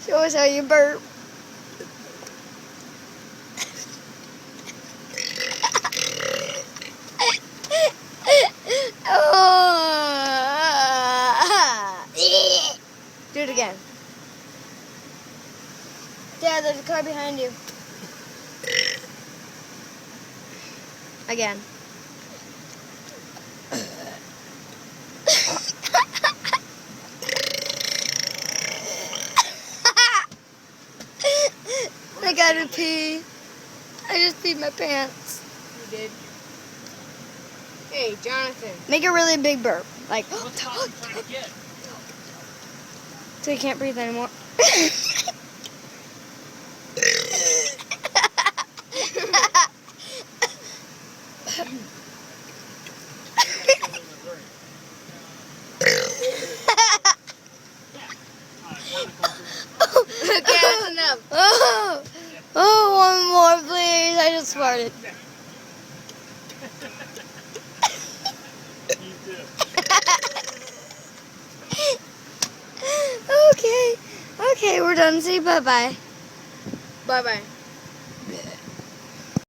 Show us how you burp. Do it again. Dad, there's a car behind you. Again. I gotta pee. I just peed my pants. You did. Hey, Jonathan. Make a really big burp. Like, What top are you trying to get? so you can't breathe anymore. Okay, that's enough. Oh, one more, please. I just farted. Okay, we're done. Say bye-bye. Bye-bye.